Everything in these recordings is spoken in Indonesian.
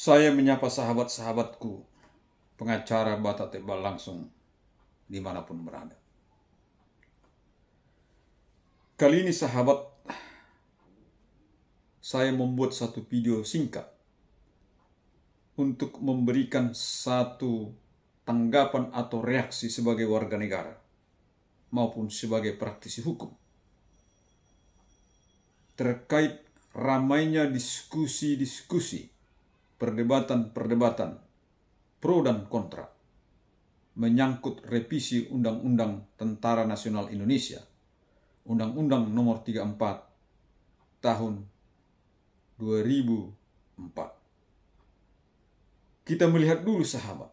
Saya menyapa sahabat-sahabatku, pengacara Batak Tebal langsung dimanapun berada. Kali ini sahabat, saya membuat satu video singkat untuk memberikan satu tanggapan atau reaksi sebagai warga negara maupun sebagai praktisi hukum terkait ramainya diskusi-diskusi, perdebatan-perdebatan pro dan kontra menyangkut revisi Undang-Undang Tentara Nasional Indonesia, Undang-Undang Nomor 34 Tahun 2004. Kita melihat dulu sahabat,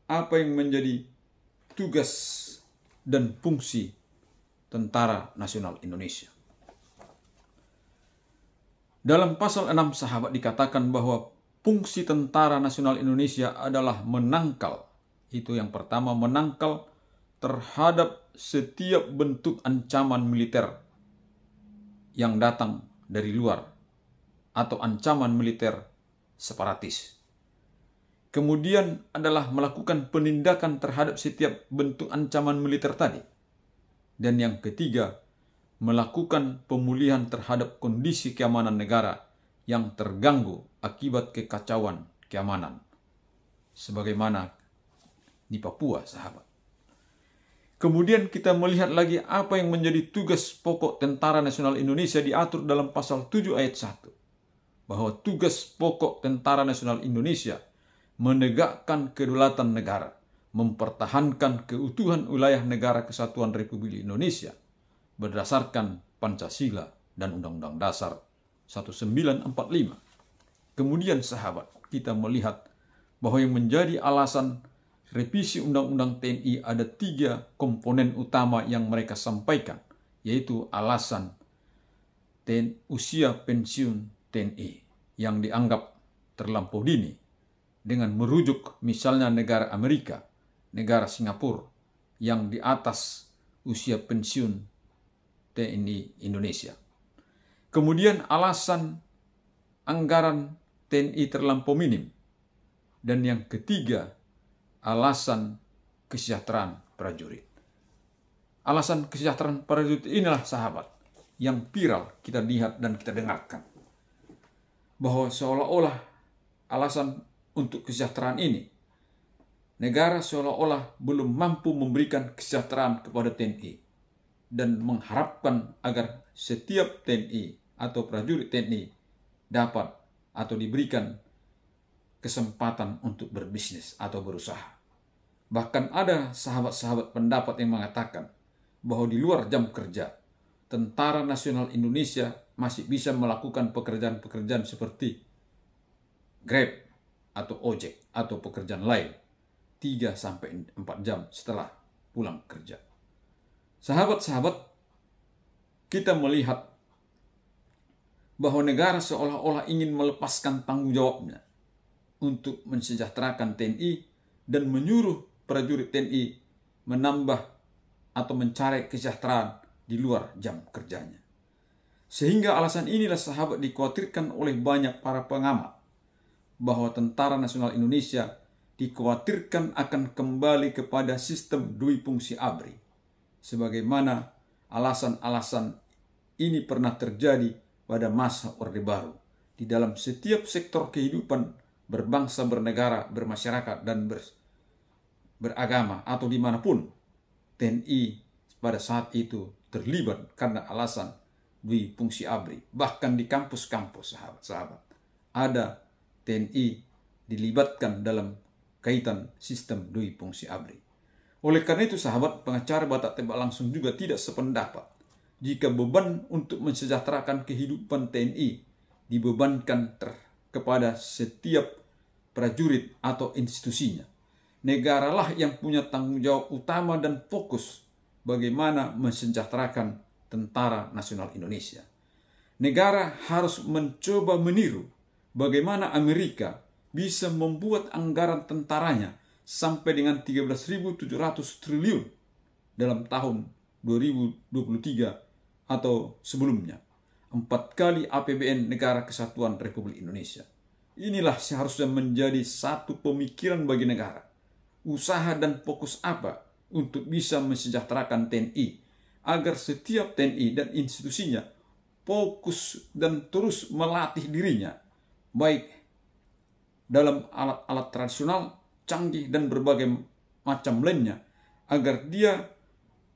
apa yang menjadi tugas dan fungsi Tentara Nasional Indonesia. Dalam pasal 6 sahabat dikatakan bahwa fungsi Tentara Nasional Indonesia adalah menangkal, itu yang pertama, menangkal terhadap setiap bentuk ancaman militer yang datang dari luar atau ancaman militer separatis. Kemudian adalah melakukan penindakan terhadap setiap bentuk ancaman militer tadi. Dan yang ketiga, melakukan pemulihan terhadap kondisi keamanan negara yang terganggu akibat kekacauan keamanan. Sebagaimana di Papua, sahabat. Kemudian kita melihat lagi apa yang menjadi tugas pokok Tentara Nasional Indonesia diatur dalam pasal 7 ayat 1. Bahwa tugas pokok Tentara Nasional Indonesia menegakkan kedaulatan negara, mempertahankan keutuhan wilayah negara kesatuan Republik Indonesia berdasarkan Pancasila dan Undang-Undang Dasar 1945. Kemudian sahabat, kita melihat bahwa yang menjadi alasan revisi Undang-Undang TNI ada 3 komponen utama yang mereka sampaikan, yaitu alasan usia pensiun TNI yang dianggap terlampau dini dengan merujuk misalnya negara Amerika, negara Singapura yang di atas usia pensiun TNI Indonesia. Kemudian alasan anggaran TNI terlampau minim. Dan yang ketiga, alasan kesejahteraan prajurit. Alasan kesejahteraan prajurit inilah sahabat yang viral kita lihat dan kita dengarkan. Bahwa seolah-olah alasan untuk kesejahteraan ini, negara seolah-olah belum mampu memberikan kesejahteraan kepada TNI. Dan mengharapkan agar setiap TNI atau prajurit TNI dapat atau diberikan kesempatan untuk berbisnis atau berusaha. Bahkan ada sahabat-sahabat pendapat yang mengatakan bahwa di luar jam kerja, Tentara Nasional Indonesia masih bisa melakukan pekerjaan-pekerjaan seperti Grab atau ojek atau pekerjaan lain 3-4 jam setelah pulang kerja. Sahabat-sahabat, kita melihat bahwa negara seolah-olah ingin melepaskan tanggung jawabnya untuk mensejahterakan TNI dan menyuruh prajurit TNI menambah atau mencari kesejahteraan di luar jam kerjanya. Sehingga alasan inilah sahabat dikhawatirkan oleh banyak para pengamat bahwa Tentara Nasional Indonesia dikhawatirkan akan kembali kepada sistem dui fungsi ABRI. Sebagaimana alasan-alasan ini pernah terjadi pada masa Orde Baru. Di dalam setiap sektor kehidupan berbangsa, bernegara, bermasyarakat, dan beragama atau dimanapun, TNI pada saat itu terlibat karena alasan dui fungsi ABRI. Bahkan di kampus-kampus sahabat-sahabat, ada TNI dilibatkan dalam kaitan sistem dui fungsi ABRI. Oleh karena itu sahabat, pengacara Batak Tebal langsung juga tidak sependapat jika beban untuk mensejahterakan kehidupan TNI dibebankan kepada setiap prajurit atau institusinya. Negaralah yang punya tanggung jawab utama dan fokus bagaimana mensejahterakan Tentara Nasional Indonesia. Negara harus mencoba meniru bagaimana Amerika bisa membuat anggaran tentaranya sampai dengan 13.700 triliun dalam tahun 2023 atau sebelumnya. 4 kali APBN Negara Kesatuan Republik Indonesia. Inilah seharusnya menjadi satu pemikiran bagi negara. Usaha dan fokus apa untuk bisa mensejahterakan TNI, agar setiap TNI dan institusinya fokus dan terus melatih dirinya, baik dalam alat-alat tradisional, canggih, dan berbagai macam lainnya, agar dia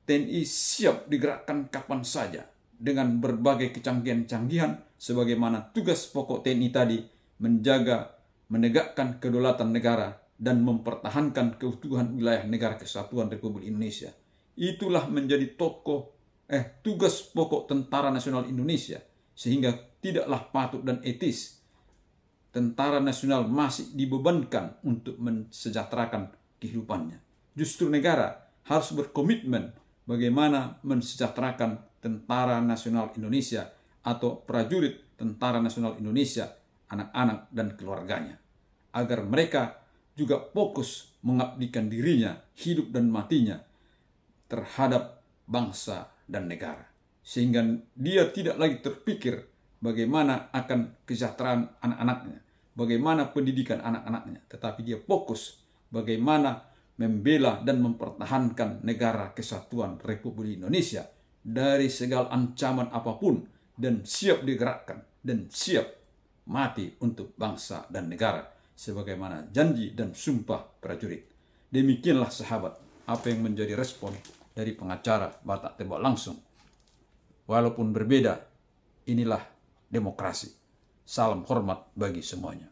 TNI siap digerakkan kapan saja dengan berbagai kecanggihan-canggihan, sebagaimana tugas pokok TNI tadi menjaga, menegakkan kedaulatan negara dan mempertahankan keutuhan wilayah negara kesatuan Republik Indonesia. Itulah menjadi tugas pokok Tentara Nasional Indonesia, sehingga tidaklah patut dan etis tentara nasional masih dibebankan untuk mensejahterakan kehidupannya. Justru negara harus berkomitmen bagaimana mensejahterakan Tentara Nasional Indonesia atau prajurit Tentara Nasional Indonesia, anak-anak dan keluarganya, agar mereka juga fokus mengabdikan dirinya, hidup dan matinya terhadap bangsa dan negara, sehingga dia tidak lagi terpikir bagaimana akan kesejahteraan anak-anaknya, bagaimana pendidikan anak-anaknya, tetapi dia fokus bagaimana membela dan mempertahankan negara kesatuan Republik Indonesia dari segala ancaman apapun, dan siap digerakkan dan siap mati untuk bangsa dan negara sebagaimana janji dan sumpah prajurit. Demikianlah sahabat apa yang menjadi respon dari pengacara Batak Tembak Langsung. Walaupun berbeda, inilah demokrasi. Salam hormat bagi semuanya.